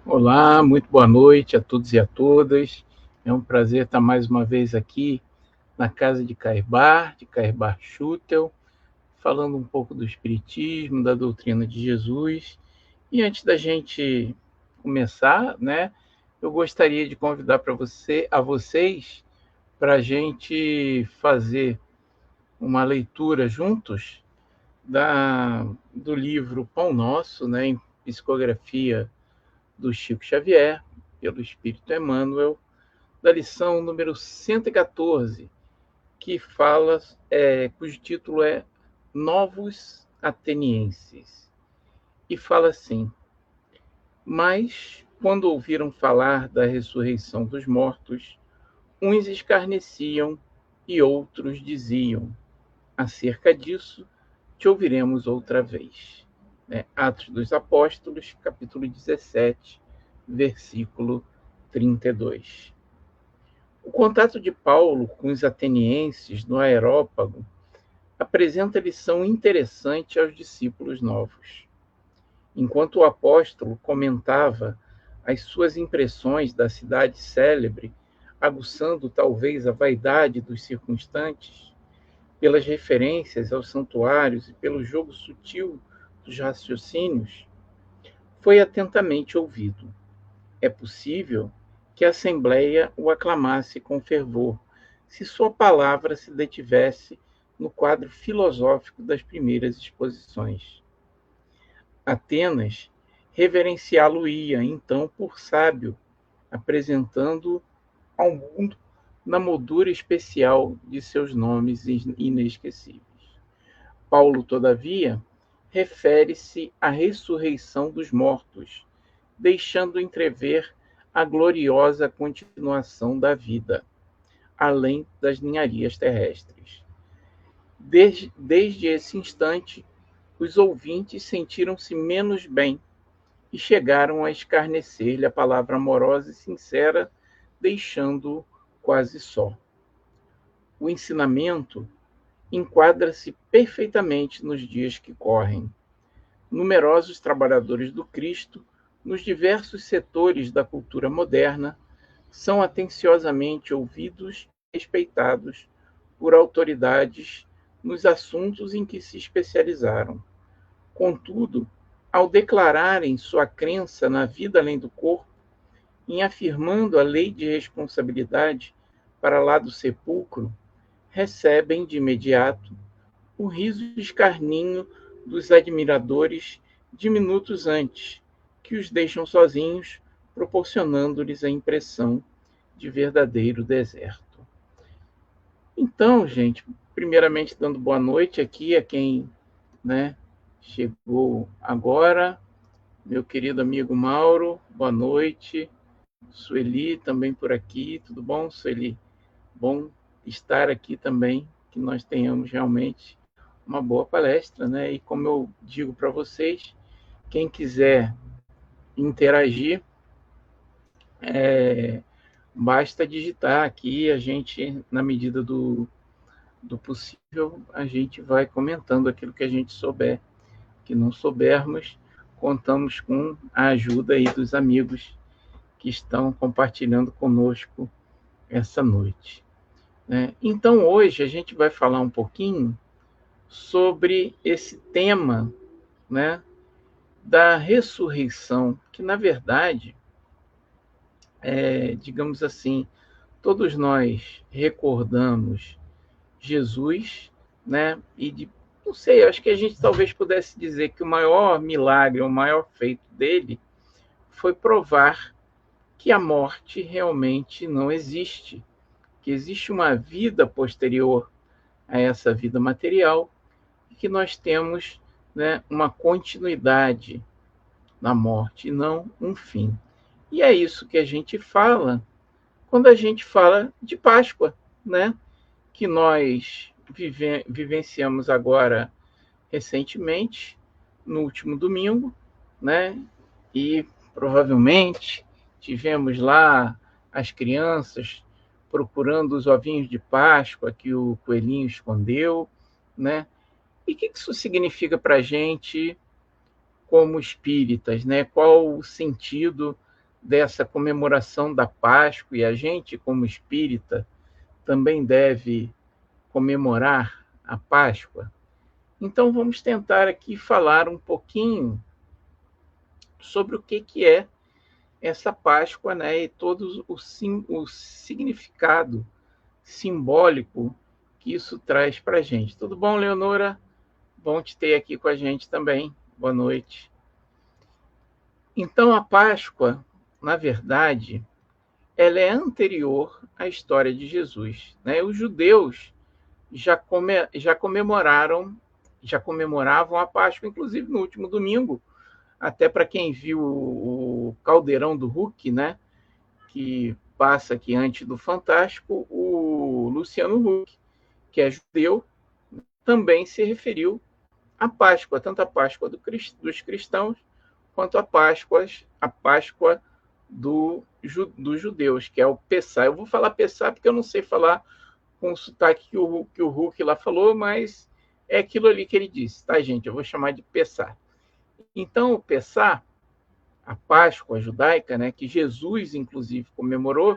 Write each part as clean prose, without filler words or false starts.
Olá, muito boa noite a todos e a todas. É um prazer estar mais uma vez aqui na casa de Cairbar Schutel, falando um pouco do Espiritismo, da doutrina de Jesus. E antes da gente começar, né, eu gostaria de convidar a vocês para a gente fazer uma leitura juntos do livro Pão Nosso, né, em psicografia do Chico Xavier, pelo Espírito Emmanuel, da lição número 114, que fala, cujo título é Novos Atenienses. E fala assim: Mas, quando ouviram falar da ressurreição dos mortos, uns escarneciam e outros diziam: Acerca disso, te ouviremos outra vez. Atos dos Apóstolos, capítulo 17, versículo 32. O contato de Paulo com os atenienses no Areópago apresenta lição interessante aos discípulos novos. Enquanto o apóstolo comentava as suas impressões da cidade célebre, aguçando talvez a vaidade dos circunstantes, pelas referências aos santuários e pelo jogo sutil dos raciocínios, foi atentamente ouvido. É possível que a Assembleia o aclamasse com fervor, se sua palavra se detivesse no quadro filosófico das primeiras exposições. Atenas reverenciá-lo-ia, então, por sábio, apresentando ao mundo na moldura especial de seus nomes inesquecíveis. Paulo, todavia, refere-se à ressurreição dos mortos, deixando entrever a gloriosa continuação da vida, além das ninharias terrestres. Desde esse instante, os ouvintes sentiram-se menos bem e chegaram a escarnecer-lhe a palavra amorosa e sincera, deixando-o quase só. O ensinamento enquadra-se perfeitamente nos dias que correm. Numerosos trabalhadores do Cristo, nos diversos setores da cultura moderna, são atenciosamente ouvidos e respeitados por autoridades nos assuntos em que se especializaram. Contudo, ao declararem sua crença na vida além do corpo, em afirmando a lei de responsabilidade para lá do sepulcro, recebem de imediato o riso e escarninho dos admiradores de minutos antes, que os deixam sozinhos, proporcionando-lhes a impressão de verdadeiro deserto. Então, gente, primeiramente dando boa noite aqui a quem, né, chegou agora, meu querido amigo Mauro, boa noite. Sueli também por aqui, tudo bom, Sueli? Bom estar aqui também, que nós tenhamos realmente uma boa palestra, né? E como eu digo para vocês, quem quiser interagir, basta digitar aqui, a gente, na medida do possível, a gente vai comentando aquilo que a gente souber. Que não soubermos, contamos com a ajuda aí dos amigos que estão compartilhando conosco essa noite. Né? Então, hoje a gente vai falar um pouquinho sobre esse tema, né, da ressurreição, que na verdade, digamos assim, todos nós recordamos Jesus, né, não sei, acho que a gente talvez pudesse dizer que o maior milagre, o maior feito dele foi provar que a morte realmente não existe, que existe uma vida posterior a essa vida material e que nós temos, né, uma continuidade na morte e não um fim. E é isso que a gente fala quando a gente fala de Páscoa, né? Que nós vivenciamos agora recentemente, no último domingo, né? E provavelmente tivemos lá as crianças procurando os ovinhos de Páscoa que o coelhinho escondeu, né? E o que isso significa para a gente como espíritas, né? Qual o sentido dessa comemoração da Páscoa, e a gente, como espírita, também deve comemorar a Páscoa. Então, vamos tentar aqui falar um pouquinho sobre o que é essa Páscoa, né, e todo o significado simbólico que isso traz para a gente. Tudo bom, Leonora? Bom te ter aqui com a gente também. Boa noite. Então, a Páscoa, na verdade, ela é anterior à história de Jesus, né? Os judeus já comemoravam a Páscoa, inclusive no último domingo, até para quem viu o Caldeirão do Huck, né? Que passa aqui antes do Fantástico, o Luciano Huck, que é judeu, também se referiu à Páscoa, tanto a Páscoa dos cristãos quanto a Páscoa dos judeus, que é o Pessá. Eu vou falar Pessá porque eu não sei falar com o sotaque que o Huck lá falou, mas é aquilo ali que ele disse, tá, gente? Eu vou chamar de Pessá. Então, o Pessá, a Páscoa judaica, né, que Jesus, inclusive, comemorou,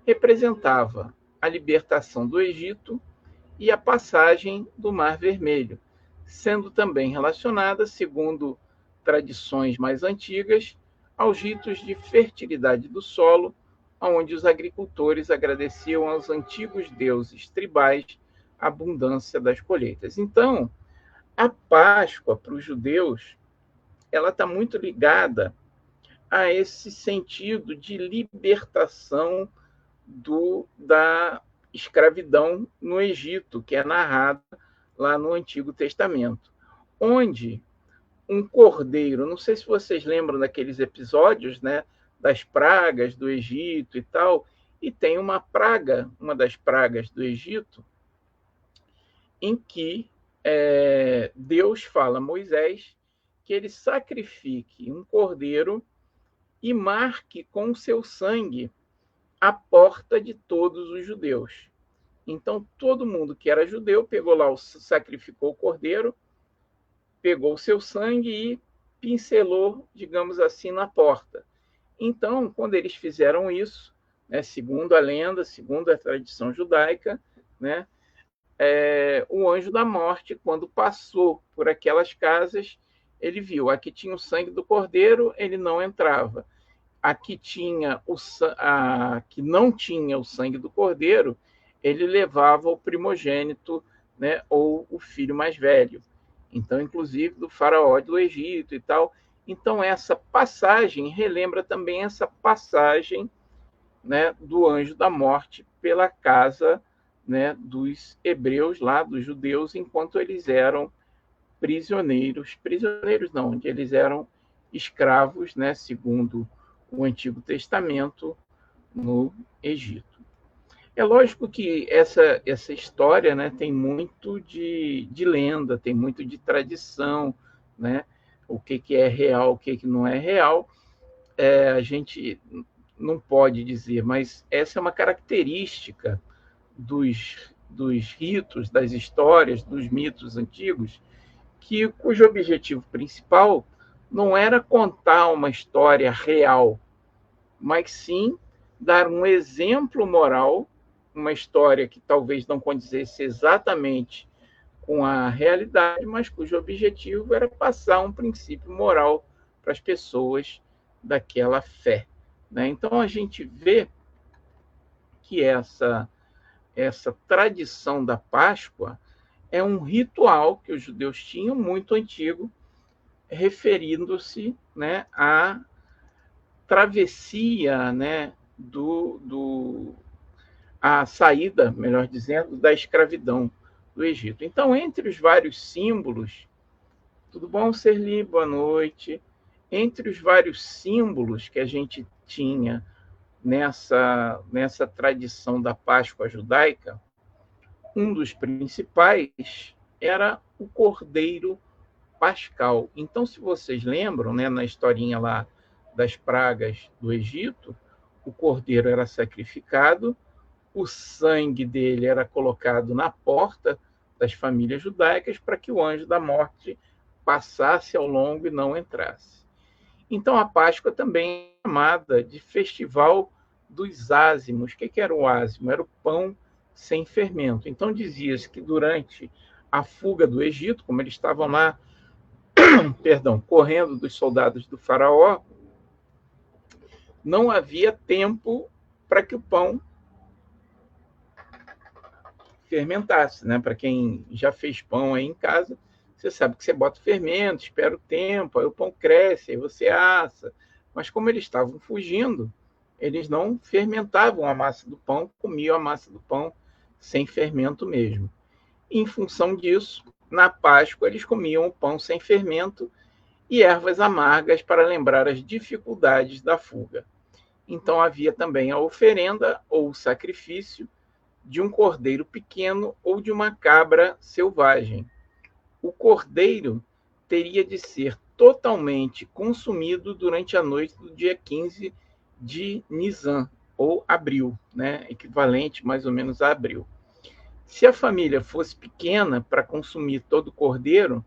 representava a libertação do Egito e a passagem do Mar Vermelho, sendo também relacionada, segundo tradições mais antigas, aos ritos de fertilidade do solo, onde os agricultores agradeciam aos antigos deuses tribais a abundância das colheitas. Então, a Páscoa para os judeus, ela está muito ligada a esse sentido de libertação da escravidão no Egito, que é narrada lá no Antigo Testamento, onde um cordeiro, não sei se vocês lembram daqueles episódios, né, das pragas do Egito e tal, e tem uma das pragas do Egito, em que Deus fala a Moisés que ele sacrifique um cordeiro e marque com o seu sangue a porta de todos os judeus. Então, todo mundo que era judeu pegou lá, sacrificou o cordeiro, pegou o seu sangue e pincelou, digamos assim, na porta. Então, quando eles fizeram isso, né, segundo a lenda, segundo a tradição judaica, né, o anjo da morte, quando passou por aquelas casas, ele viu, aqui tinha o sangue do cordeiro, ele não entrava. Aqui tinha que não tinha o sangue do cordeiro, ele levava o primogênito, né, ou o filho mais velho. Então, inclusive do faraó do Egito e tal. Então, essa passagem relembra também essa passagem, né, do anjo da morte pela casa, né, dos hebreus lá, dos judeus, enquanto eles eram prisioneiros não, onde eles eram escravos, né, segundo o Antigo Testamento, no Egito. É lógico que essa história, né, tem muito de lenda, tem muito de tradição, né? O que é real, o que não é real, a gente não pode dizer, mas essa é uma característica dos ritos, das histórias, dos mitos antigos, cujo objetivo principal não era contar uma história real, mas sim dar um exemplo moral, uma história que talvez não condizesse exatamente com a realidade, mas cujo objetivo era passar um princípio moral para as pessoas daquela fé, né? Então a gente vê que essa tradição da Páscoa é um ritual que os judeus tinham muito antigo, referindo-se, né, à travessia, né, a saída, melhor dizendo, da escravidão do Egito. Então, entre os vários símbolos, tudo bom, Serli? Boa noite. Entre os vários símbolos que a gente tinha nessa tradição da Páscoa judaica, um dos principais era o Cordeiro Pascal. Então, se vocês lembram, né, na historinha lá das pragas do Egito, o cordeiro era sacrificado, o sangue dele era colocado na porta das famílias judaicas para que o anjo da morte passasse ao longo e não entrasse. Então, a Páscoa também é chamada de Festival dos Ázimos. O que era o ázimo? Era o pão sem fermento. Então, dizia-se que durante a fuga do Egito, como eles estavam lá, correndo dos soldados do faraó, não havia tempo para que o pão fermentasse, né? Para quem já fez pão aí em casa, você sabe que você bota fermento, espera o tempo, aí o pão cresce, aí você assa. Mas como eles estavam fugindo, eles não fermentavam a massa do pão, comiam a massa do pão sem fermento mesmo. Em função disso, na Páscoa eles comiam o pão sem fermento e ervas amargas para lembrar as dificuldades da fuga. Então havia também a oferenda ou o sacrifício de um cordeiro pequeno ou de uma cabra selvagem. O cordeiro teria de ser totalmente consumido durante a noite do dia 15 de Nisan, ou abril, né? Equivalente mais ou menos a abril. Se a família fosse pequena para consumir todo o cordeiro,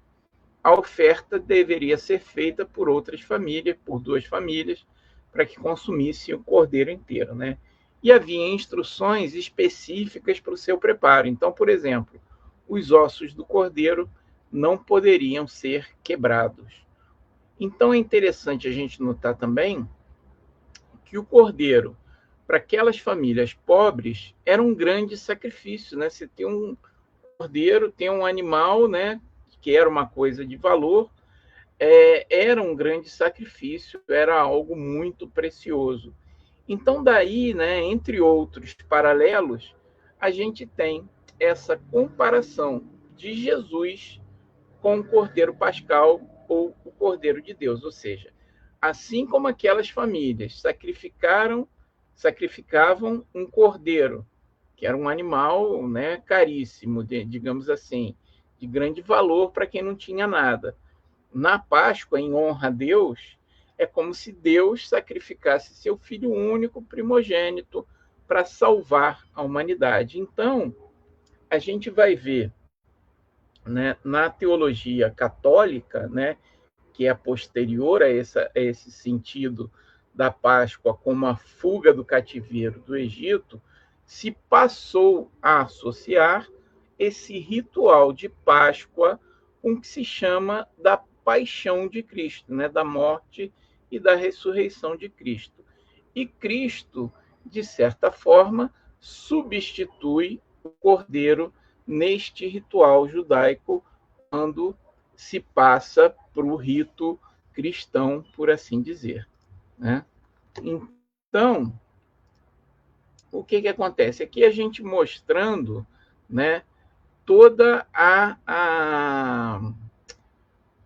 a oferta deveria ser feita por outras famílias, por duas famílias, para que consumissem o cordeiro inteiro, né? E havia instruções específicas para o seu preparo. Então, por exemplo, os ossos do cordeiro não poderiam ser quebrados. Então, é interessante a gente notar também que o cordeiro, para aquelas famílias pobres, era um grande sacrifício, né? Você tem um cordeiro, tem um animal, né? Que era uma coisa de valor, era um grande sacrifício, era algo muito precioso. Então, daí, né, entre outros paralelos, a gente tem essa comparação de Jesus com o Cordeiro Pascal ou o Cordeiro de Deus, ou seja, assim como aquelas famílias sacrificavam um cordeiro, que era um animal, né, caríssimo, digamos assim, de grande valor para quem não tinha nada. Na Páscoa, em honra a Deus, é como se Deus sacrificasse seu filho único, primogênito, para salvar a humanidade. Então, a gente vai ver, né, na teologia católica, né, que é posterior a esse sentido da Páscoa como a fuga do cativeiro do Egito, se passou a associar esse ritual de Páscoa com o que se chama da paixão de Cristo, né, da morte e da ressurreição de Cristo. E Cristo, de certa forma, substitui o cordeiro neste ritual judaico quando se passa para o rito cristão, por assim dizer, né? Então, o que acontece? Aqui a gente mostrando, né, toda a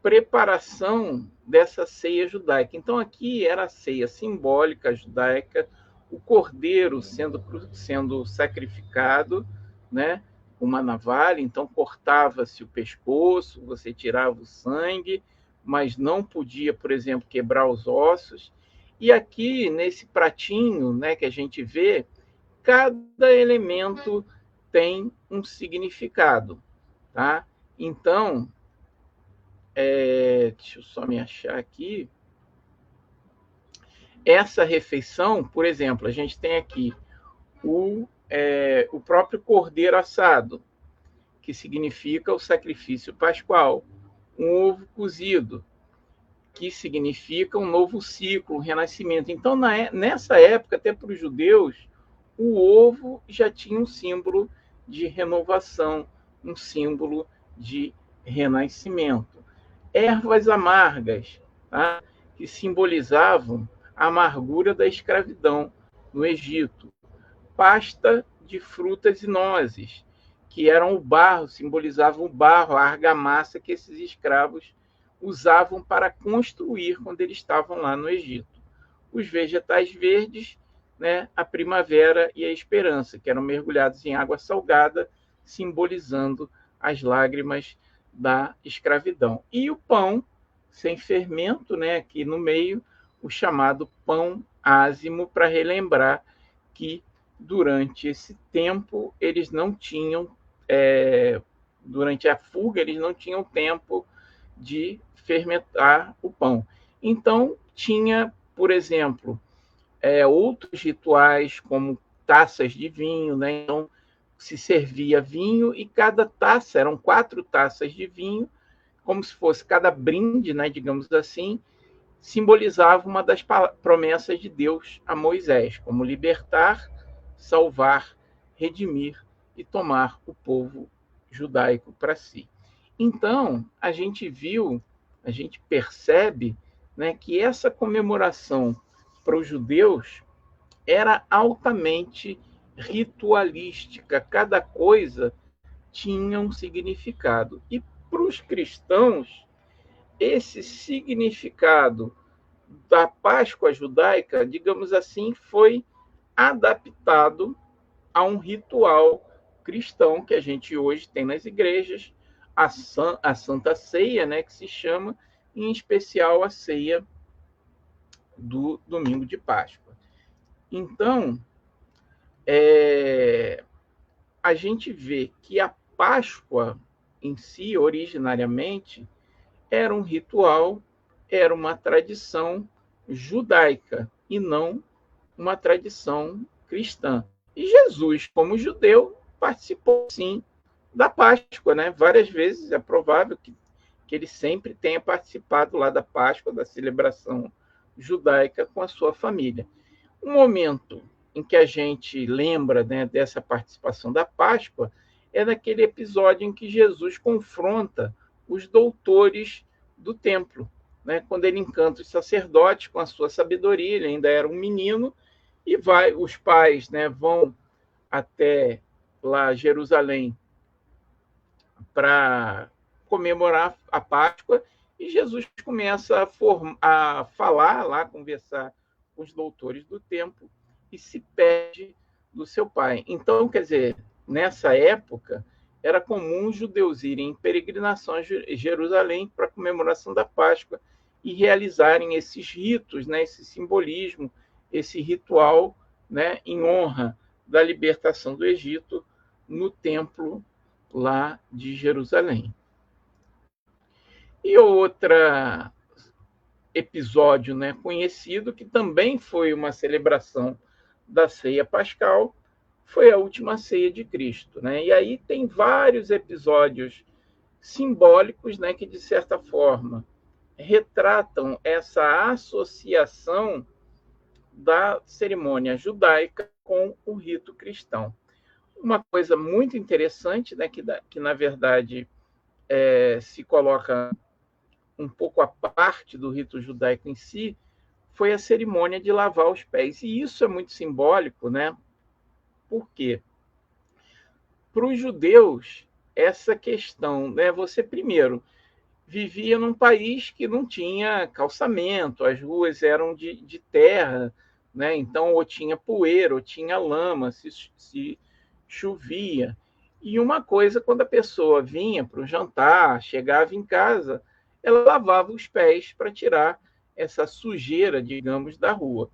preparação dessa ceia judaica. Então, aqui era a ceia simbólica judaica, o cordeiro sendo sacrificado, né, uma navalha, então cortava-se o pescoço, você tirava o sangue, mas não podia, por exemplo, quebrar os ossos. E aqui, nesse pratinho, né, que a gente vê, cada elemento tem um significado, tá? Então, deixa eu só me achar aqui. Essa refeição, por exemplo, a gente tem aqui o próprio cordeiro assado, que significa o sacrifício pascual, um ovo cozido, que significa um novo ciclo, um renascimento. Então, nessa época, até para os judeus, o ovo já tinha um símbolo de renovação, um símbolo de renascimento. Ervas amargas, tá? Que simbolizavam a amargura da escravidão no Egito. Pasta de frutas e nozes, que eram o barro, simbolizavam o barro, a argamassa que esses escravos usavam para construir quando eles estavam lá no Egito. Os vegetais verdes, né, a primavera e a esperança, que eram mergulhados em água salgada, simbolizando as lágrimas da escravidão. E o pão sem fermento, né, aqui no meio, o chamado pão ázimo, para relembrar que durante esse tempo eles não tinham, durante a fuga, eles não tinham tempo de fermentar o pão. Então, tinha, por exemplo, outros rituais, como taças de vinho, né? Então, se servia vinho e cada taça, eram 4 taças de vinho, como se fosse cada brinde, né, digamos assim, simbolizava uma das promessas de Deus a Moisés, como libertar, salvar, redimir e tomar o povo judaico para si. Então, a gente viu, a gente percebe, né, que essa comemoração para os judeus era altamente ritualística, cada coisa tinha um significado. E para os cristãos, esse significado da Páscoa judaica, digamos assim, foi adaptado a um ritual cristão que a gente hoje tem nas igrejas, a Santa Ceia, né, que se chama, em especial a ceia do domingo de Páscoa. Então, a gente vê que a Páscoa em si, originariamente, era um ritual, era uma tradição judaica e não uma tradição cristã. E Jesus, como judeu, participou sim da Páscoa, né? Várias vezes é provável que ele sempre tenha participado lá da Páscoa, da celebração judaica com a sua família. Um momento em que a gente lembra, né, dessa participação da Páscoa é naquele episódio em que Jesus confronta os doutores do templo, né, quando ele encanta os sacerdotes com a sua sabedoria. Ele ainda era um menino e os pais, né, vão até lá Jerusalém para comemorar a Páscoa, e Jesus começa a falar lá, conversar com os doutores do templo e se pede do seu pai. Então, quer dizer, nessa época, era comum os judeus irem em peregrinação a Jerusalém para a comemoração da Páscoa e realizarem esses ritos, né, esse simbolismo, esse ritual, né, em honra da libertação do Egito no templo lá de Jerusalém. E outro episódio, né, conhecido, que também foi uma celebração da ceia pascal, foi a última ceia de Cristo, né? E aí tem vários episódios simbólicos, né, que de certa forma retratam essa associação da cerimônia judaica com o rito cristão. Uma coisa muito interessante, né, que na verdade se coloca um pouco à parte do rito judaico em si, foi a cerimônia de lavar os pés. E isso é muito simbólico, né? Por quê? Para os judeus, essa questão, né? Você primeiro vivia num país que não tinha calçamento, as ruas eram de terra, né? Então ou tinha poeira, ou tinha lama, se chovia. E uma coisa, quando a pessoa vinha para o jantar, chegava em casa, ela lavava os pés para tirar essa sujeira, digamos, da rua.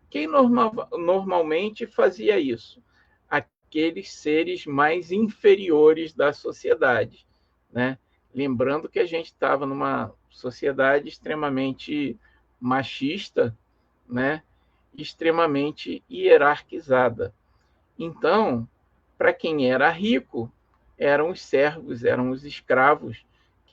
Quem normalmente fazia isso? Aqueles seres mais inferiores da sociedade, né? Lembrando que a gente estava numa sociedade extremamente machista, né? Extremamente hierarquizada. Então, para quem era rico, eram os servos, eram os escravos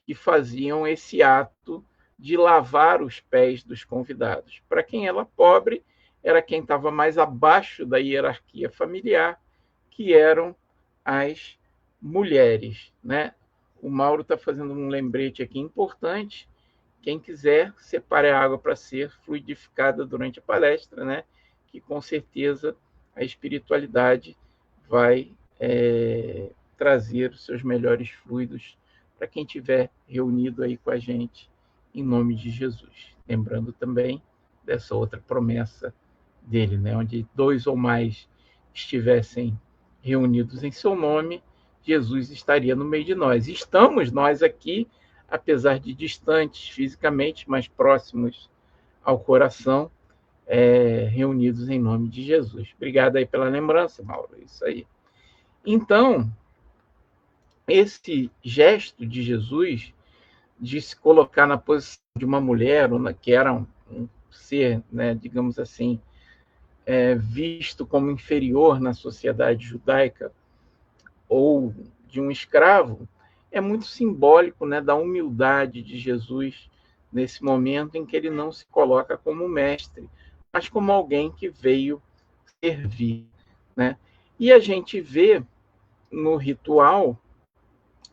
que faziam esse ato de lavar os pés dos convidados. Para quem era pobre, era quem estava mais abaixo da hierarquia familiar, que eram as mulheres, né? O Mauro está fazendo um lembrete aqui importante. Quem quiser, separe a água para ser fluidificada durante a palestra, né? Que com certeza a espiritualidade vai trazer os seus melhores fluidos para quem estiver reunido aí com a gente, em nome de Jesus. Lembrando também dessa outra promessa dele, né? Onde 2 ou mais estivessem reunidos em seu nome, Jesus estaria no meio de nós. Estamos nós aqui, apesar de distantes fisicamente, mas próximos ao coração, reunidos em nome de Jesus. Obrigado aí pela lembrança, Mauro. Isso aí. Então, esse gesto de Jesus de se colocar na posição de uma mulher, que era um ser, né, digamos assim, visto como inferior na sociedade judaica, ou de um escravo, é muito simbólico, né, da humildade de Jesus nesse momento em que ele não se coloca como mestre, mas como alguém que veio servir, né? E a gente vê no ritual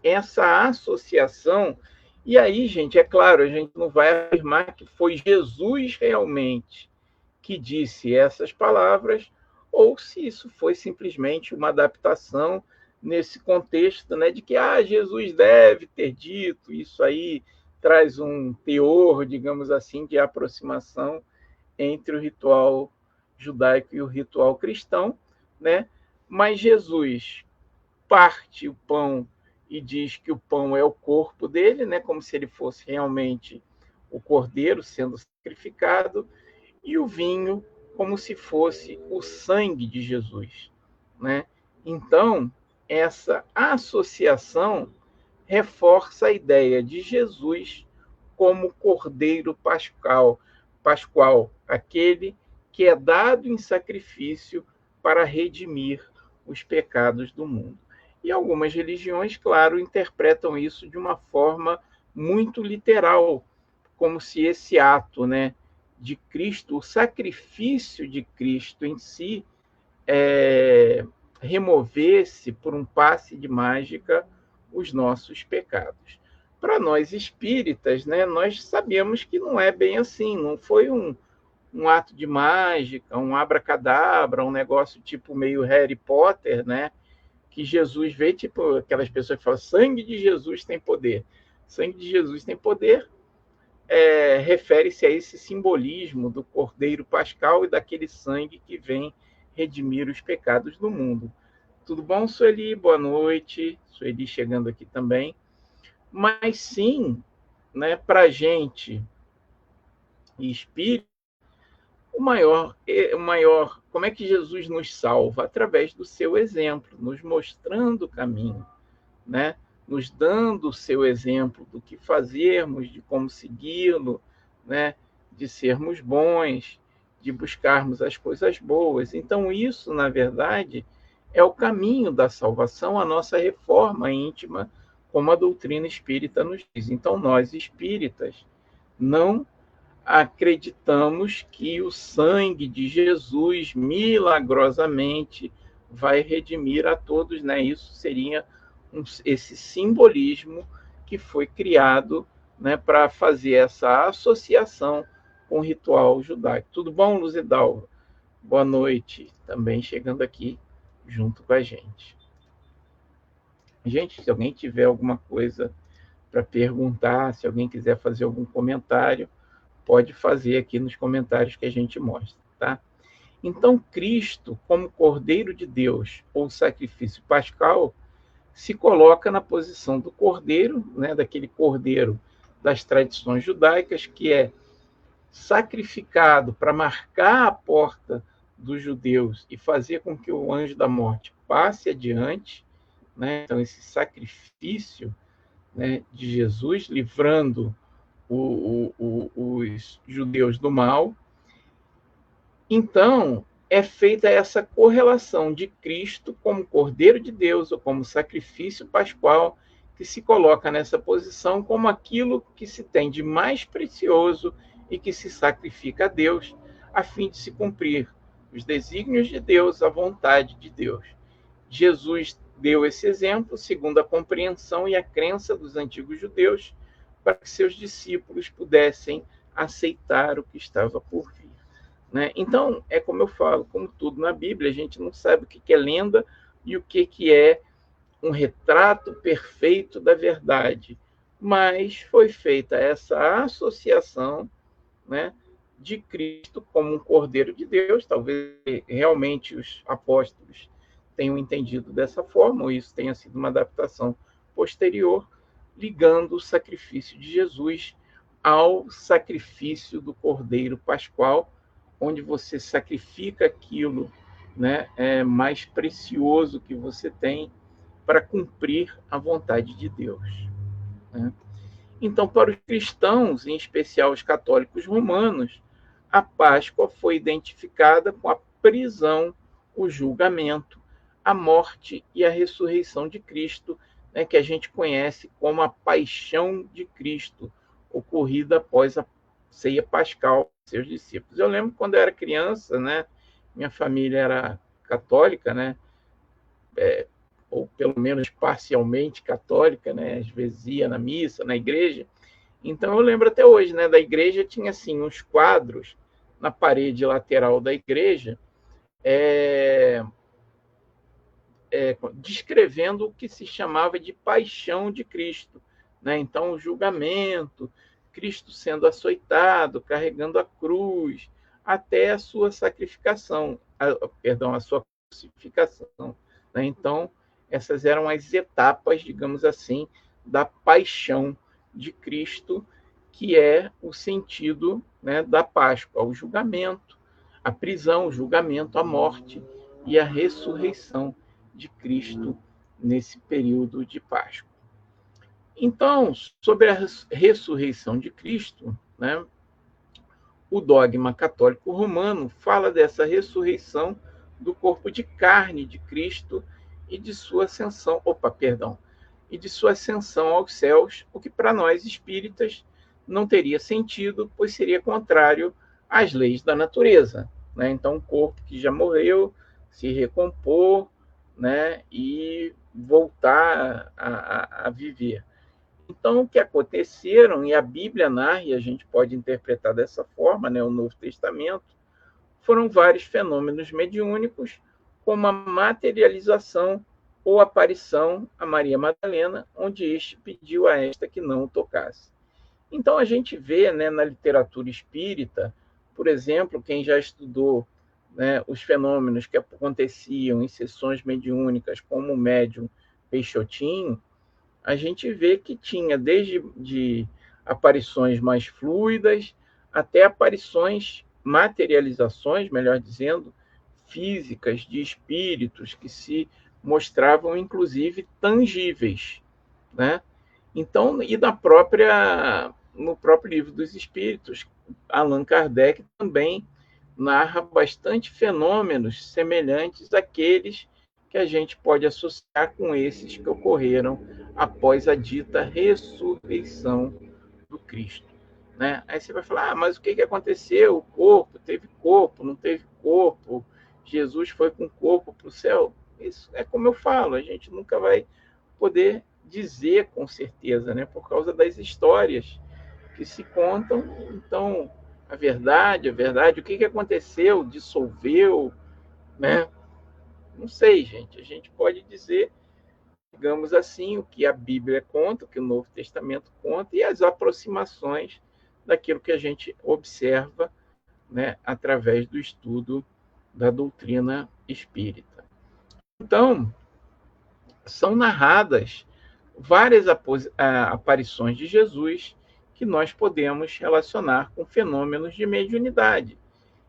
essa associação. E aí, gente, é claro, a gente não vai afirmar que foi Jesus realmente que disse essas palavras, ou se isso foi simplesmente uma adaptação nesse contexto, né, de que Jesus deve ter dito, isso aí traz um teor, digamos assim, de aproximação entre o ritual judaico e o ritual cristão, né? Mas Jesus parte o pão e diz que o pão é o corpo dele, né, como se ele fosse realmente o cordeiro sendo sacrificado, e o vinho como se fosse o sangue de Jesus, né? Então, essa associação reforça a ideia de Jesus como Cordeiro Pascual, aquele que é dado em sacrifício para redimir os pecados do mundo. E algumas religiões, claro, interpretam isso de uma forma muito literal, como se esse ato, né, de Cristo, o sacrifício de Cristo em si, removesse por um passe de mágica os nossos pecados. Para nós espíritas, né, nós sabemos que não é bem assim, não foi um ato de mágica, um abracadabra, um negócio tipo meio Harry Potter, né, que Jesus vê, tipo aquelas pessoas que falam, sangue de Jesus tem poder. Sangue de Jesus tem poder, refere-se a esse simbolismo do Cordeiro Pascal e daquele sangue que vem redimir os pecados do mundo. Tudo bom, Sueli? Boa noite. Sueli chegando aqui também. Mas sim, né, para a gente espírita, como é que Jesus nos salva? Através do seu exemplo, nos mostrando o caminho, né? Nos dando o seu exemplo do que fazermos, de como segui-lo, né? De sermos bons, de buscarmos as coisas boas. Então, isso, na verdade, é o caminho da salvação, a nossa reforma íntima, como a doutrina espírita nos diz. Então, nós espíritas não acreditamos que o sangue de Jesus milagrosamente vai redimir a todos, né? Isso seria esse simbolismo que foi criado, né, para fazer essa associação com o ritual judaico. Tudo bom, Luzidal? Boa noite, também chegando aqui junto com a gente. Gente, se alguém tiver alguma coisa para perguntar, se alguém quiser fazer algum comentário, pode fazer aqui nos comentários que a gente mostra, tá? Então, Cristo, como Cordeiro de Deus, ou sacrifício pascal, se coloca na posição do cordeiro, né, daquele cordeiro das tradições judaicas, que é sacrificado para marcar a porta dos judeus e fazer com que o anjo da morte passe adiante, né? Então, esse sacrifício, né, de Jesus, livrando os judeus do mal. Então, é feita essa correlação de Cristo como Cordeiro de Deus, ou como sacrifício pascual, que se coloca nessa posição como aquilo que se tem de mais precioso e que se sacrifica a Deus, a fim de se cumprir os desígnios de Deus, a vontade de Deus. Jesus deu esse exemplo segundo a compreensão e a crença dos antigos judeus, para que seus discípulos pudessem aceitar o que estava por vir, né? Então, é como eu falo, como tudo na Bíblia, a gente não sabe o que é lenda e o que é um retrato perfeito da verdade, mas foi feita essa associação, né, de Cristo como um Cordeiro de Deus. Talvez realmente os apóstolos tenham entendido dessa forma, ou isso tenha sido uma adaptação posterior, ligando o sacrifício de Jesus ao sacrifício do Cordeiro Pascual, onde você sacrifica aquilo, né, mais precioso que você tem para cumprir a vontade de Deus, né? Então, para os cristãos, em especial os católicos romanos, a Páscoa foi identificada com a prisão, o julgamento, a morte e a ressurreição de Cristo, né, que a gente conhece como a paixão de Cristo, ocorrida após a ceia pascal com seus discípulos. Eu lembro quando eu era criança, né, minha família era católica, né, ou pelo menos parcialmente católica, né, às vezes ia na missa, na igreja. Então eu lembro até hoje, né, da igreja tinha assim uns quadros na parede lateral da igreja, é, descrevendo o que se chamava de paixão de Cristo, né? Então o julgamento, Cristo sendo açoitado, carregando a cruz, até a sua sacrificação, a sua crucificação, né? Então essas eram as etapas, digamos assim, da paixão de Cristo, que é o sentido, né, da Páscoa, o julgamento, a prisão, o julgamento, a morte e a ressurreição de Cristo nesse período de Páscoa. Então, sobre a ressurreição de Cristo, né, o dogma católico romano fala dessa ressurreição do corpo de carne de Cristo e de sua ascensão, e de sua ascensão aos céus, o que para nós espíritas não teria sentido, pois seria contrário às leis da natureza, né? Então, um corpo que já morreu, se recompor, né, e voltar a viver. Então, o que aconteceram, e a Bíblia narra, e a gente pode interpretar dessa forma, né, o Novo Testamento, foram vários fenômenos mediúnicos, como a materialização ou aparição a Maria Madalena, onde este pediu a esta que não o tocasse. Então, a gente vê, né, na literatura espírita, por exemplo, quem já estudou, né, os fenômenos que aconteciam em sessões mediúnicas, como o médium Peixotinho, a gente vê que tinha desde de aparições mais fluidas até aparições, materializações, melhor dizendo, físicas de espíritos que se mostravam inclusive tangíveis, né? Então, e no próprio livro dos Espíritos, Allan Kardec também narra bastante fenômenos semelhantes àqueles que a gente pode associar com esses que ocorreram após a dita ressurreição do Cristo, né? Aí você vai falar, mas o que aconteceu? O corpo, teve corpo, não teve corpo? Jesus foi com o corpo para o céu? Isso é como eu falo, a gente nunca vai poder dizer com certeza, né? Por causa das histórias que se contam. Então, a verdade, o que aconteceu? Dissolveu, né? Não sei, gente. A gente pode dizer, digamos assim, o que a Bíblia conta, o que o Novo Testamento conta e as aproximações daquilo que a gente observa, né, através do estudo da doutrina espírita. Então, são narradas várias aparições de Jesus que nós podemos relacionar com fenômenos de mediunidade.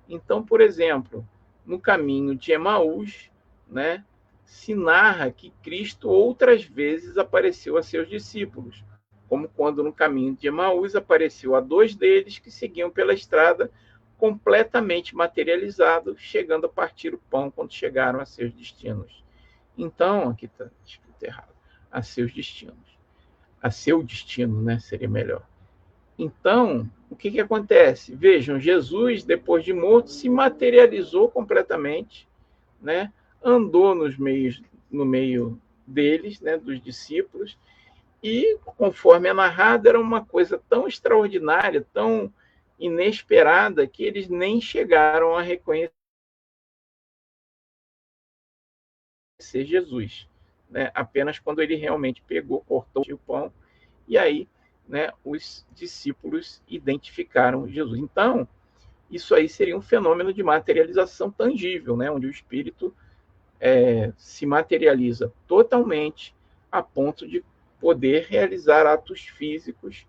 Então, por exemplo, no caminho de Emaús, né, se narra que Cristo outras vezes apareceu a seus discípulos, como quando no caminho de Emaús apareceu a dois deles que seguiam pela estrada completamente materializados, chegando a partir o pão quando chegaram a seus destinos. Então, aqui está escrito errado, a seus destinos. A seu destino, né, seria melhor. Então, o que acontece? Vejam, Jesus, depois de morto, se materializou completamente, né? Andou no meio deles, né, dos discípulos, e, conforme é narrado, era uma coisa tão extraordinária, tão inesperada, que eles nem chegaram a reconhecer Jesus, né? Apenas quando ele realmente pegou, cortou o pão, e aí, né, os discípulos identificaram Jesus. Então, isso aí seria um fenômeno de materialização tangível, né, onde o espírito se materializa totalmente a ponto de poder realizar atos físicos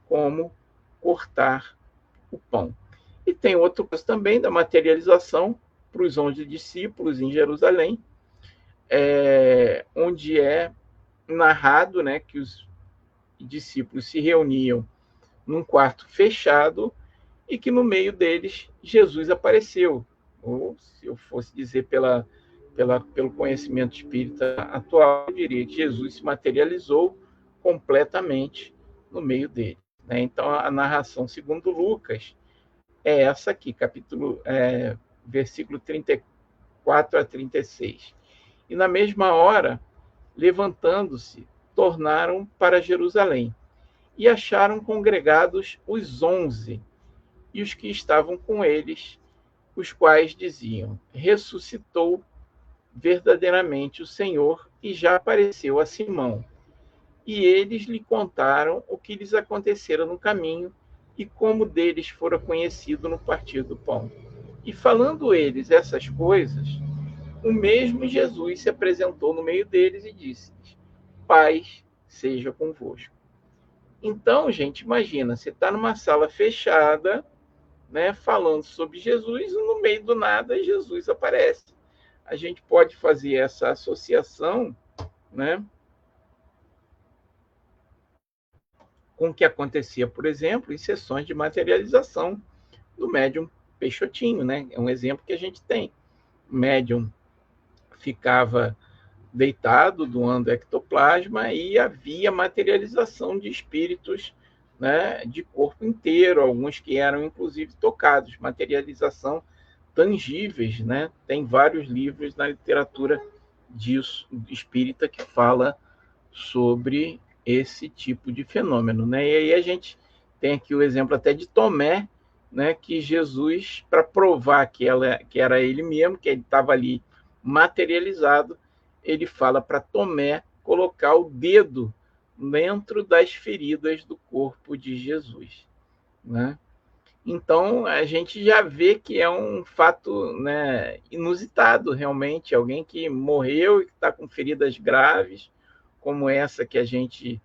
como cortar o pão. E tem outro caso também da materialização para os 11 discípulos em Jerusalém, onde é narrado, né, que os discípulos se reuniam num quarto fechado e que no meio deles Jesus apareceu. Ou, se eu fosse dizer pelo conhecimento espírita atual, eu diria que Jesus se materializou completamente no meio deles. Né? Então, a narração segundo Lucas é essa aqui, versículo 34 a 36. E na mesma hora, levantando-se, tornaram para Jerusalém e acharam congregados os 11 e os que estavam com eles, os quais diziam: ressuscitou verdadeiramente o Senhor e já apareceu a Simão. E eles lhe contaram o que lhes acontecera no caminho e como deles fora conhecido no partir do pão. E falando eles essas coisas, o mesmo Jesus se apresentou no meio deles e disse-lhes: paz seja convosco. Então, gente, imagina, você está numa sala fechada, né, falando sobre Jesus, e no meio do nada Jesus aparece. A gente pode fazer essa associação, né, com o que acontecia, por exemplo, em sessões de materialização do médium Peixotinho, né? É um exemplo que a gente tem. O médium ficava deitado, doando ectoplasma, e havia materialização de espíritos, né, de corpo inteiro, alguns que eram inclusive tocados, materialização tangíveis, né? Tem vários livros na literatura disso, espírita, que fala sobre esse tipo de fenômeno, né? E aí a gente tem aqui o exemplo até de Tomé, né? Que Jesus, para provar que era ele mesmo, que ele estava ali materializado, ele fala para Tomé colocar o dedo dentro das feridas do corpo de Jesus, né? Então a gente já vê que é um fato, né, inusitado, realmente, alguém que morreu e que está com feridas graves, como essa que a gente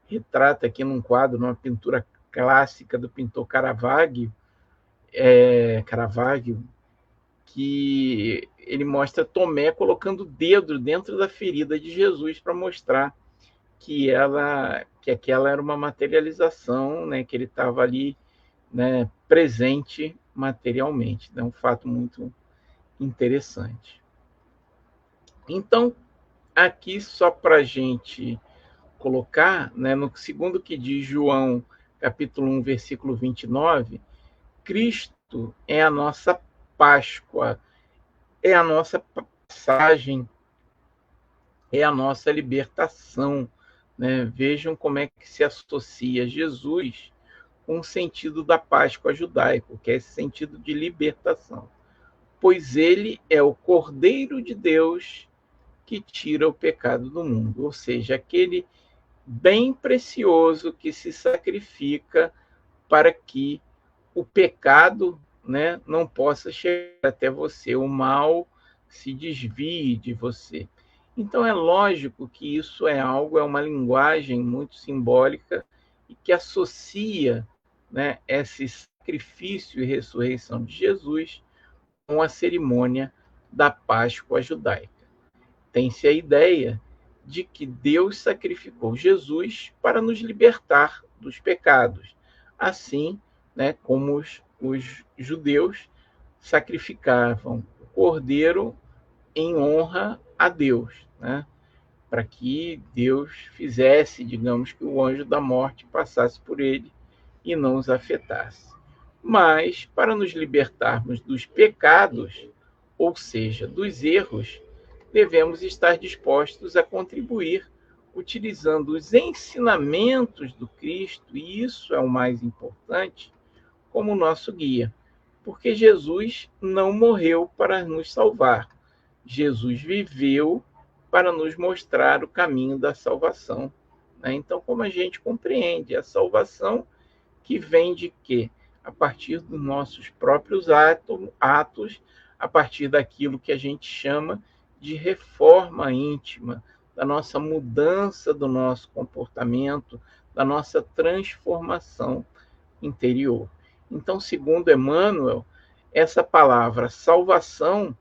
retrata aqui num quadro, numa pintura clássica do pintor Caravaggio, que ele mostra Tomé colocando o dedo dentro da ferida de Jesus para mostrar que aquela era uma materialização, né, que ele estava ali, né, presente materialmente. É um fato muito interessante. Então, aqui só para a gente colocar, né, no segundo que diz João, capítulo 1, versículo 29, Cristo é a nossa Páscoa, é a nossa passagem, é a nossa libertação. Né? Vejam como é que se associa Jesus com o sentido da Páscoa judaico, que é esse sentido de libertação. Pois ele é o Cordeiro de Deus que tira o pecado do mundo, ou seja, aquele bem precioso que se sacrifica para que o pecado, né, não possa chegar até você, o mal se desvie de você. Então é lógico que isso é uma linguagem muito simbólica e que associa, né, esse sacrifício e ressurreição de Jesus com a cerimônia da Páscoa judaica. Tem-se a ideia de que Deus sacrificou Jesus para nos libertar dos pecados, assim, né, como os judeus sacrificavam o cordeiro em honra a Deus, né, para que Deus fizesse, digamos, que o anjo da morte passasse por ele e não os afetasse. Mas, para nos libertarmos dos pecados, ou seja, dos erros, devemos estar dispostos a contribuir utilizando os ensinamentos do Cristo, e isso é o mais importante, como nosso guia. Porque Jesus não morreu para nos salvar. Jesus viveu para nos mostrar o caminho da salvação. Né? Então, como a gente compreende a salvação que vem de quê? A partir dos nossos próprios atos, a partir daquilo que a gente chama de reforma íntima, da nossa mudança do nosso comportamento, da nossa transformação interior. Então, segundo Emmanuel, essa palavra salvação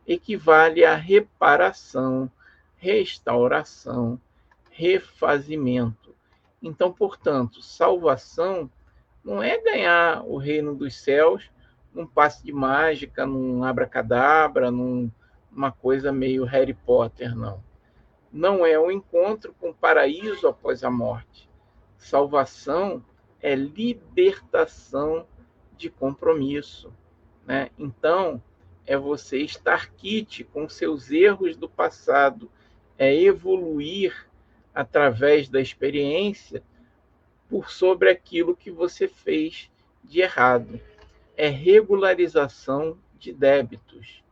equivale a reparação, restauração, refazimento. Então, portanto, salvação não é ganhar o reino dos céus num passe de mágica, num abracadabra, numa coisa meio Harry Potter, não. Não é o encontro com o paraíso após a morte. Salvação é libertação de compromisso, né? Então, é você estar quite com seus erros do passado, é evoluir através da experiência por sobre aquilo que você fez de errado. É regularização de débitos.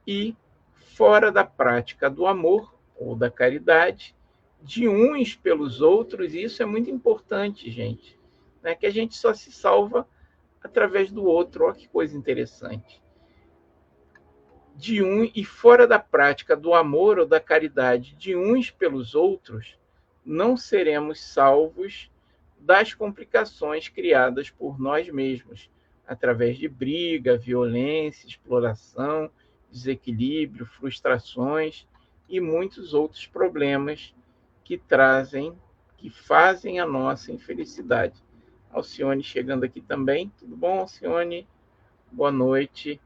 E, fora da prática do amor ou da caridade, de uns pelos outros, e isso é muito importante, gente, né? Que a gente só se salva através do outro. Olha que coisa interessante. De um e fora da prática do amor ou da caridade de uns pelos outros, não seremos salvos das complicações criadas por nós mesmos, através de briga, violência, exploração, desequilíbrio, frustrações e muitos outros problemas que trazem, que fazem a nossa infelicidade. Alcione chegando aqui também. Tudo bom, Alcione? Boa noite.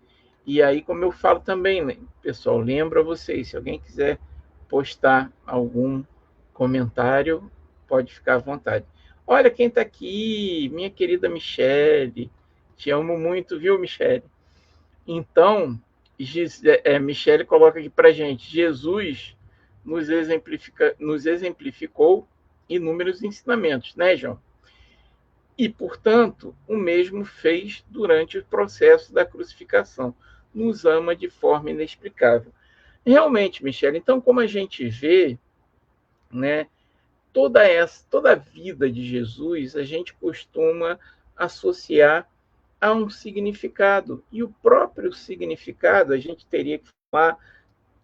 E aí, como eu falo também, né, pessoal, lembro a vocês, se alguém quiser postar algum comentário, pode ficar à vontade. Olha quem está aqui, minha querida Michele. Te amo muito, viu, Michele? Então, Michele coloca aqui para gente, Jesus nos exemplificou inúmeros ensinamentos, né, João? E, portanto, o mesmo fez durante o processo da crucificação. Nos ama de forma inexplicável. Realmente, Michele, então, como a gente vê, né, toda a vida de Jesus, a gente costuma associar a um significado. E o próprio significado, a gente teria que falar.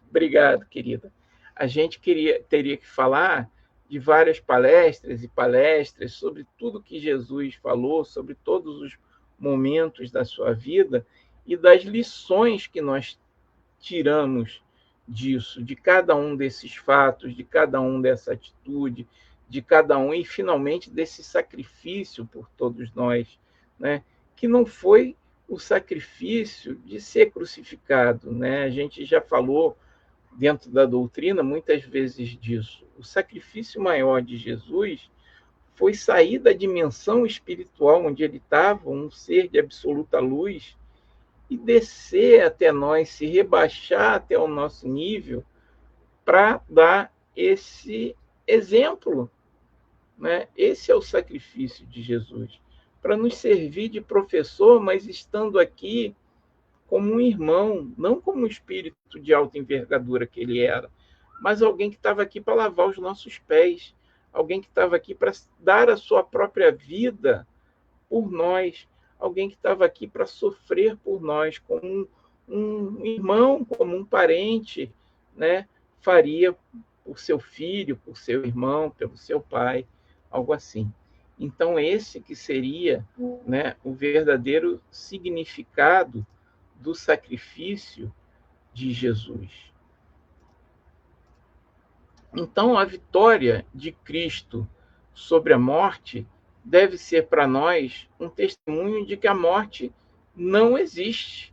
Obrigado, querida. A gente teria que falar de várias palestras e palestras sobre tudo que Jesus falou, sobre todos os momentos da sua vida e das lições que nós tiramos disso, de cada um desses fatos, de cada um dessa atitude, de cada um e finalmente desse sacrifício por todos nós, né? Que não foi o sacrifício de ser crucificado, né? A gente já falou dentro da doutrina muitas vezes disso. O sacrifício maior de Jesus foi sair da dimensão espiritual onde ele estava, um ser de absoluta luz, e descer até nós, se rebaixar até o nosso nível para dar esse exemplo, né? Esse é o sacrifício de Jesus, para nos servir de professor, mas estando aqui como um irmão, não como um espírito de alta envergadura que ele era, mas alguém que estava aqui para lavar os nossos pés, alguém que estava aqui para dar a sua própria vida por nós, alguém que estava aqui para sofrer por nós, como um irmão, como um parente, né, faria por seu filho, por seu irmão, pelo seu pai, algo assim. Então, esse que seria, né, o verdadeiro significado do sacrifício de Jesus. Então, a vitória de Cristo sobre a morte deve ser para nós um testemunho de que a morte não existe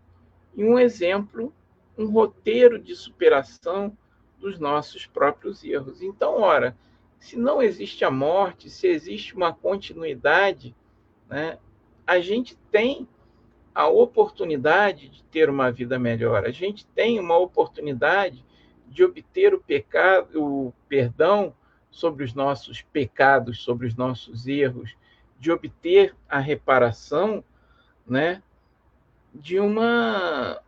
e um exemplo, um roteiro de superação dos nossos próprios erros. Então, ora, se não existe a morte, se existe uma continuidade, né, a gente tem a oportunidade de ter uma vida melhor. A gente tem uma oportunidade de obter o perdão sobre os nossos pecados, sobre os nossos erros, de obter a reparação, né, de uma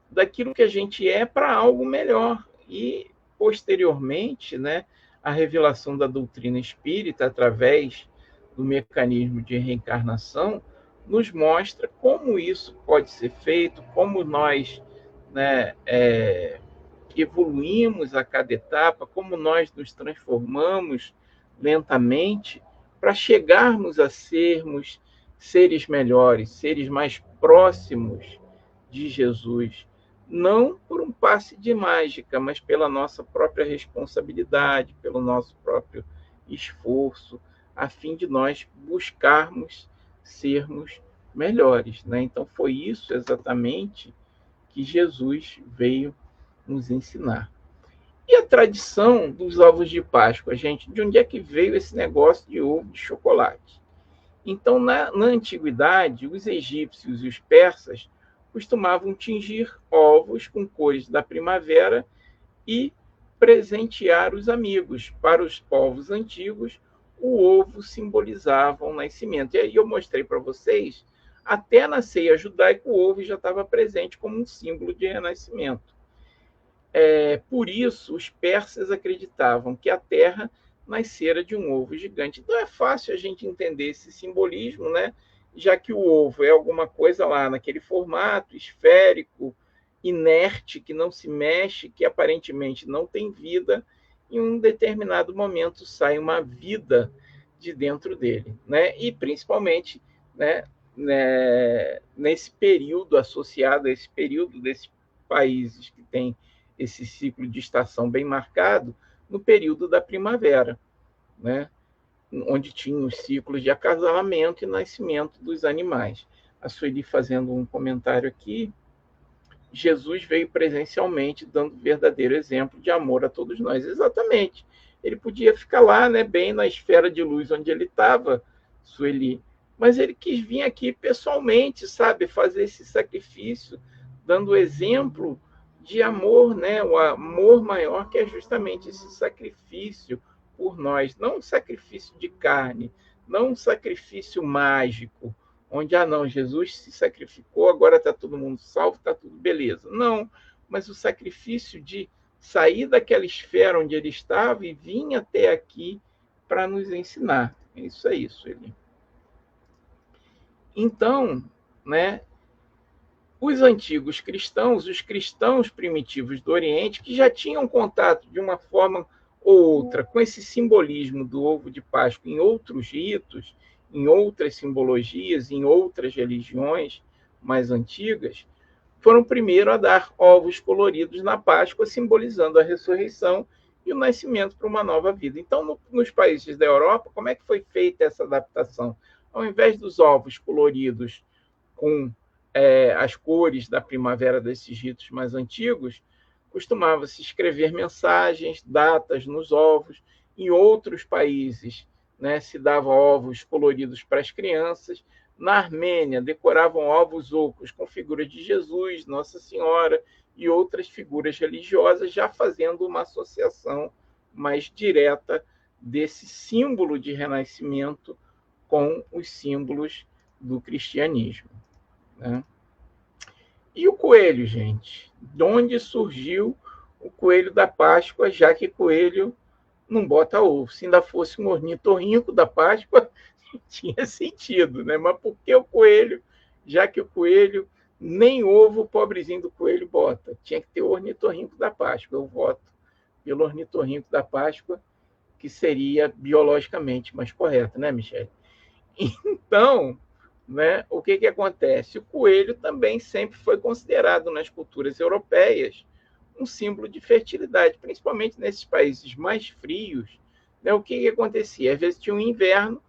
daquilo que a gente é para algo melhor. E posteriormente, né, a revelação da doutrina espírita através do mecanismo de reencarnação nos mostra como isso pode ser feito, como nós, né, evoluímos a cada etapa, como nós nos transformamos lentamente para chegarmos a sermos seres melhores, seres mais próximos de Jesus, não por um passe de mágica, mas pela nossa própria responsabilidade, pelo nosso próprio esforço, a fim de nós buscarmos sermos melhores, né? Então foi isso exatamente que Jesus veio nos ensinar. E a tradição dos ovos de Páscoa, gente, de onde é que veio esse negócio de ovo de chocolate? Então, na antiguidade, os egípcios e os persas costumavam tingir ovos com cores da primavera e presentear os amigos. Para os povos antigos, o ovo simbolizava o nascimento. E aí eu mostrei para vocês, até na ceia judaica, o ovo já estava presente como um símbolo de renascimento. Por isso, os persas acreditavam que a terra nascera de um ovo gigante. Então é fácil a gente entender esse simbolismo, né? Já que o ovo é alguma coisa lá naquele formato esférico, inerte, que não se mexe, que aparentemente não tem vida, em um determinado momento sai uma vida de dentro dele, né? E principalmente, nesse período associado a esse período desses países que têm esse ciclo de estação bem marcado, no período da primavera, né? Onde tinha os ciclos de acasalamento e nascimento dos animais. A Sueli fazendo um comentário aqui, Jesus veio presencialmente dando verdadeiro exemplo de amor a todos nós. Exatamente. Ele podia ficar lá, né, bem na esfera de luz onde ele estava, Sueli, mas ele quis vir aqui pessoalmente, sabe, fazer esse sacrifício, dando exemplo de amor, né, o amor maior que é justamente esse sacrifício por nós, não um sacrifício de carne, não um sacrifício mágico, onde, não, Jesus se sacrificou, agora está todo mundo salvo, está tudo beleza. Não, mas o sacrifício de sair daquela esfera onde ele estava e vir até aqui para nos ensinar. Isso é isso, ele. Então, né, os antigos cristãos, os cristãos primitivos do Oriente, que já tinham contato de uma forma ou outra com esse simbolismo do ovo de Páscoa em outros ritos, em outras simbologias, em outras religiões mais antigas, foram primeiro a dar ovos coloridos na Páscoa, simbolizando a ressurreição e o nascimento para uma nova vida. Então, nos países da Europa, como é que foi feita essa adaptação? Ao invés dos ovos coloridos com as cores da primavera desses ritos mais antigos, costumava-se escrever mensagens, datas nos ovos. Em outros países, né, se dava ovos coloridos para as crianças. Na Armênia, decoravam ovos ocos com figuras de Jesus, Nossa Senhora e outras figuras religiosas, já fazendo uma associação mais direta desse símbolo de renascimento com os símbolos do cristianismo, né? E o coelho, gente? De onde surgiu o coelho da Páscoa, já que coelho não bota ovo? Se ainda fosse um ornitorrinco da Páscoa, tinha sentido, né? Mas por que o coelho, já que o coelho nem ovo o pobrezinho do coelho bota? Tinha que ter o ornitorrinco da Páscoa. Eu voto pelo ornitorrinco da Páscoa, que seria biologicamente mais correto, né, Michele? Então, né, o que acontece? O coelho também sempre foi considerado nas culturas europeias um símbolo de fertilidade, principalmente nesses países mais frios. Né, o que acontecia? Às vezes tinha um inverno,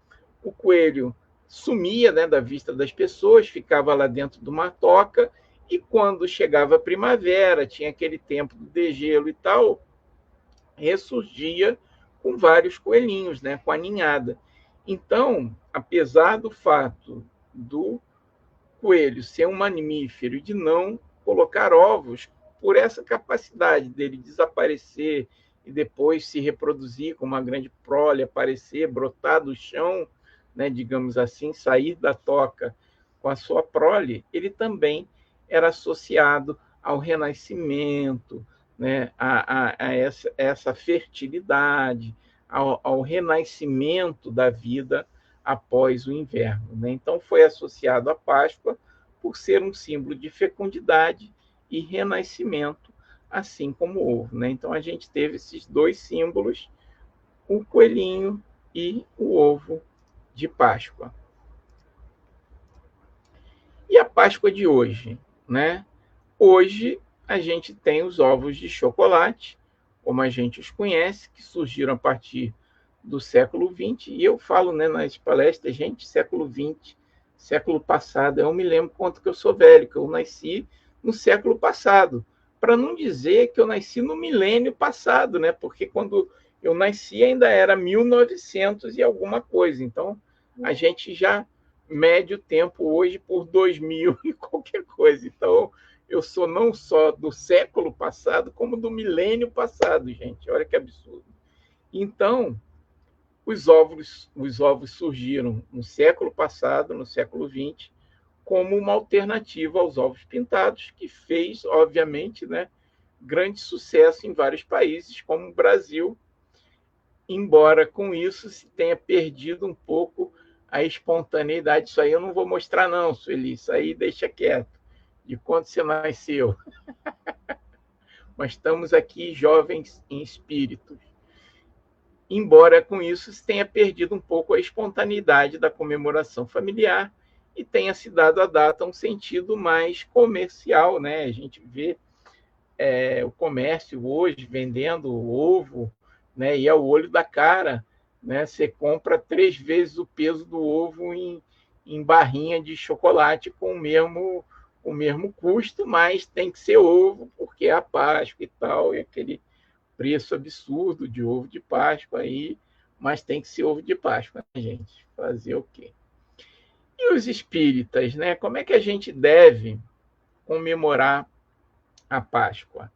o coelho sumia, né, da vista das pessoas, ficava lá dentro de uma toca, e quando chegava a primavera, tinha aquele tempo do degelo e tal, ressurgia com vários coelhinhos, né, com a ninhada. Então, apesar do fato do coelho ser um mamífero e de não colocar ovos, por essa capacidade dele desaparecer e depois se reproduzir com uma grande prole, aparecer, brotar do chão, né, digamos assim, sair da toca com a sua prole, ele também era associado ao renascimento, né, a essa fertilidade, ao renascimento da vida após o inverno, né? Então, foi associado à Páscoa por ser um símbolo de fecundidade e renascimento, assim como o ovo, né? Então, a gente teve esses dois símbolos, o coelhinho e o ovo de Páscoa. E a Páscoa de hoje, né? Hoje, a gente tem os ovos de chocolate, como a gente os conhece, que surgiram a partir do século XX, e eu falo, né, nas palestras, gente, século XX século passado. Eu me lembro quanto que eu sou velho, que eu nasci no século passado. Para não dizer que eu nasci no milênio passado, né? Porque quando eu nasci ainda era 1900 e alguma coisa. Então, a gente já mede o tempo hoje por 2000 e qualquer coisa. Então, eu sou não só do século passado, como do milênio passado, gente. Olha que absurdo. Então, os ovos surgiram no século passado, no século XX, como uma alternativa aos ovos pintados, que fez, obviamente, né, grande sucesso em vários países, como o Brasil, embora com isso se tenha perdido um pouco a espontaneidade. Isso aí eu não vou mostrar, não, Sueli, isso aí deixa quieto. De quando você nasceu. Mas estamos aqui jovens em espírito. Embora com isso se tenha perdido um pouco a espontaneidade da comemoração familiar e tenha se dado à data um sentido mais comercial, né? A gente vê o comércio hoje vendendo ovo, né? E é o olho da cara, né? Você compra 3 vezes o peso do ovo em barrinha de chocolate com o mesmo custo, mas tem que ser ovo porque é a Páscoa e tal, e aquele preço absurdo de ovo de Páscoa aí, mas tem que ser ovo de Páscoa, né, gente? Fazer o quê? E os espíritas, né? Como é que a gente deve comemorar a Páscoa?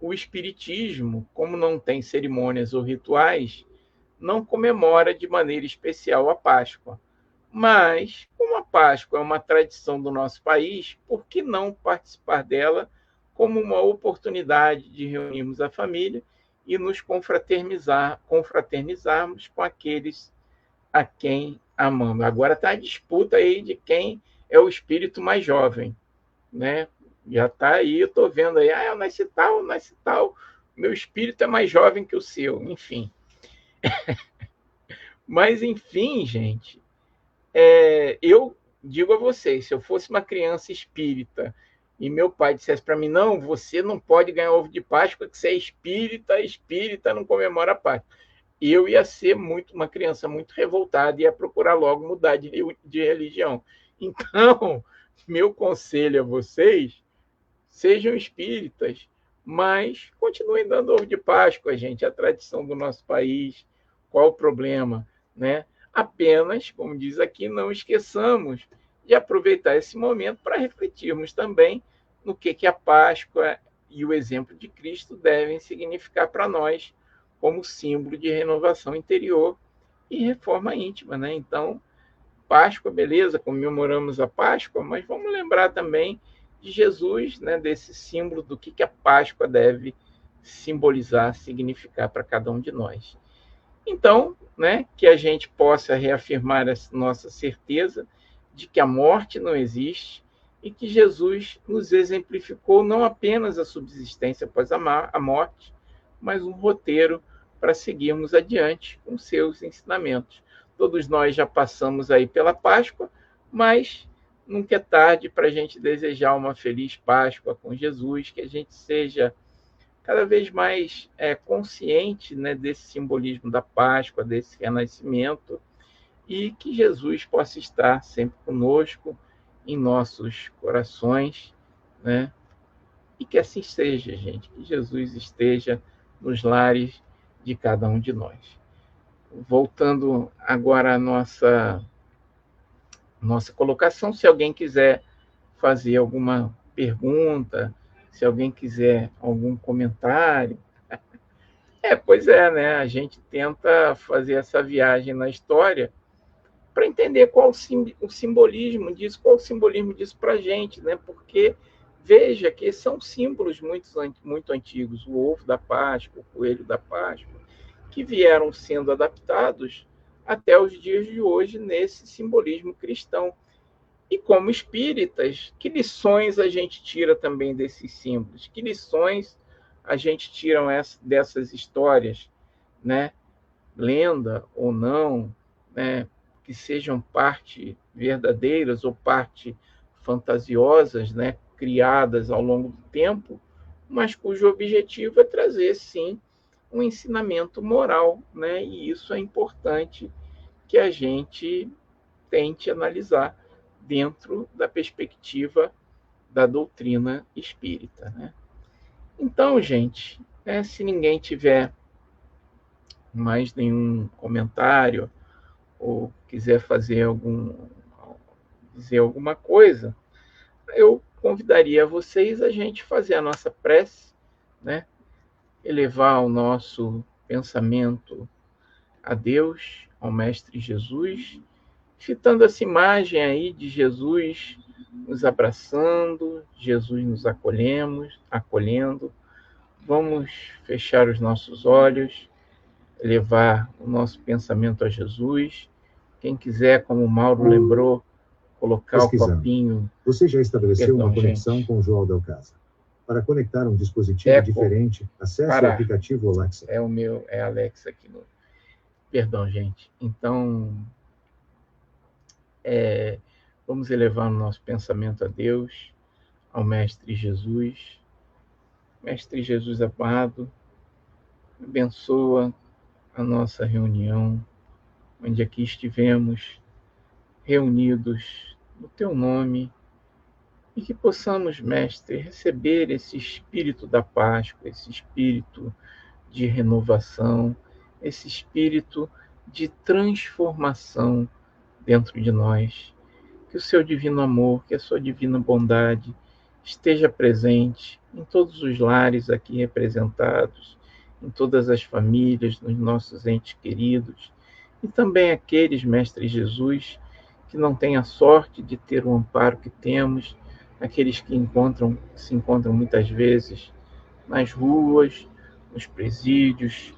O espiritismo, como não tem cerimônias ou rituais, não comemora de maneira especial a Páscoa. Mas, como a Páscoa é uma tradição do nosso país, por que não participar dela como uma oportunidade de reunirmos a família e nos confraternizarmos com aqueles a quem amamos? Agora está a disputa aí de quem é o espírito mais jovem, né? Já está aí, eu estou vendo aí, eu nasci tal, meu espírito é mais jovem que o seu, enfim. Mas, enfim, gente, eu digo a vocês, se eu fosse uma criança espírita e meu pai dissesse para mim, não, você não pode ganhar ovo de Páscoa, que você é espírita, espírita não comemora a Páscoa. Eu ia ser uma criança muito revoltada e ia procurar logo mudar de religião. Então, meu conselho a vocês, sejam espíritas, mas continuem dando ovo de Páscoa, gente, a tradição do nosso país. Qual o problema, né? Apenas, como diz aqui, não esqueçamos de aproveitar esse momento para refletirmos também no que a Páscoa e o exemplo de Cristo devem significar para nós como símbolo de renovação interior e reforma íntima, né? Então, Páscoa, beleza, comemoramos a Páscoa, mas vamos lembrar também de Jesus, né, desse símbolo do que a Páscoa deve simbolizar, significar para cada um de nós. Então, né, que a gente possa reafirmar a nossa certeza de que a morte não existe e que Jesus nos exemplificou não apenas a subsistência após a morte, mas um roteiro para seguirmos adiante com seus ensinamentos. Todos nós já passamos aí pela Páscoa, mas nunca é tarde para a gente desejar uma feliz Páscoa com Jesus, que a gente seja cada vez mais consciente, né, desse simbolismo da Páscoa, desse renascimento, e que Jesus possa estar sempre conosco em nossos corações, né? E que assim seja, gente, que Jesus esteja nos lares de cada um de nós. Voltando agora à nossa colocação, se alguém quiser fazer alguma pergunta, se alguém quiser algum comentário. Pois é, né? A gente tenta fazer essa viagem na história para entender qual o simbolismo disso, qual o simbolismo disso para a gente, né? Porque veja que são símbolos muito antigos, o ovo da Páscoa, o coelho da Páscoa, que vieram sendo adaptados até os dias de hoje nesse simbolismo cristão. E como espíritas, que lições a gente tira também desses símbolos? Que lições a gente tira dessas histórias, né? Lenda ou não, né? Que sejam parte verdadeiras ou parte fantasiosas, né? Criadas ao longo do tempo, mas cujo objetivo é trazer, sim, um ensinamento moral, né? E isso é importante que a gente tente analisar dentro da perspectiva da doutrina espírita, né? Então, gente, se ninguém tiver mais nenhum comentário ou quiser dizer alguma coisa, eu convidaria vocês a gente fazer a nossa prece, né? Elevar o nosso pensamento a Deus, ao Mestre Jesus, fitando essa imagem aí de Jesus nos abraçando, Jesus nos acolhendo. Vamos fechar os nossos olhos, levar o nosso pensamento a Jesus. Quem quiser, como o Mauro lembrou, colocar o copinho. Você já estabeleceu uma conexão com o João Delcasa. Para conectar um dispositivo diferente, acesse o aplicativo Alexa. É Alexa aqui. Perdão, gente. Então, vamos elevar o nosso pensamento a Deus, ao Mestre Jesus. Mestre Jesus amado, abençoa a nossa reunião, onde aqui estivemos reunidos no Teu nome, e que possamos, Mestre, receber esse espírito da Páscoa, esse espírito de renovação, esse espírito de transformação dentro de nós. Que o Seu divino amor, que a Sua divina bondade esteja presente em todos os lares aqui representados, em todas as famílias, nos nossos entes queridos, e também aqueles, Mestre Jesus, que não têm a sorte de ter o amparo que temos, aqueles que se encontram muitas vezes nas ruas, nos presídios,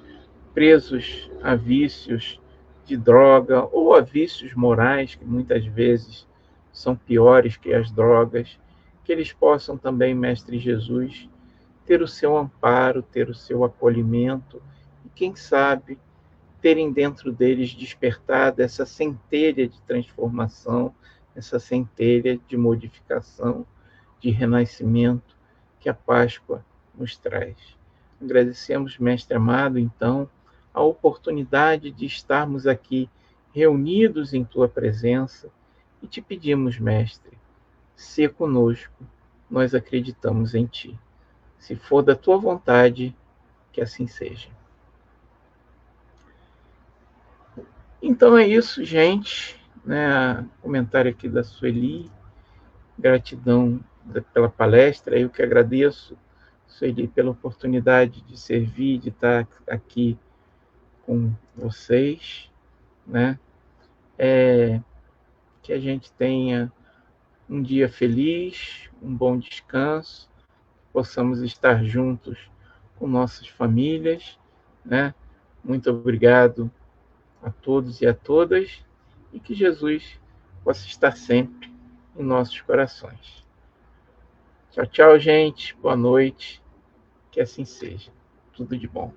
presos a vícios de droga ou a vícios morais, que muitas vezes são piores que as drogas, que eles possam também, Mestre Jesus, ter o seu amparo, ter o seu acolhimento e, quem sabe, terem dentro deles despertado essa centelha de transformação, essa centelha de modificação, de renascimento que a Páscoa nos traz. Agradecemos, Mestre amado, então, a oportunidade de estarmos aqui reunidos em Tua presença e te pedimos, Mestre, sê conosco, nós acreditamos em Ti. Se for da Tua vontade, que assim seja. Então é isso, gente. Comentário aqui da Sueli. Gratidão pela palestra. Eu que agradeço, Sueli, pela oportunidade de servir, de estar aqui com vocês, né? Que a gente tenha um dia feliz, um bom descanso, possamos estar juntos com nossas famílias, né? Muito obrigado a todos e a todas, e que Jesus possa estar sempre em nossos corações. Tchau, tchau, gente. Boa noite. Que assim seja. Tudo de bom.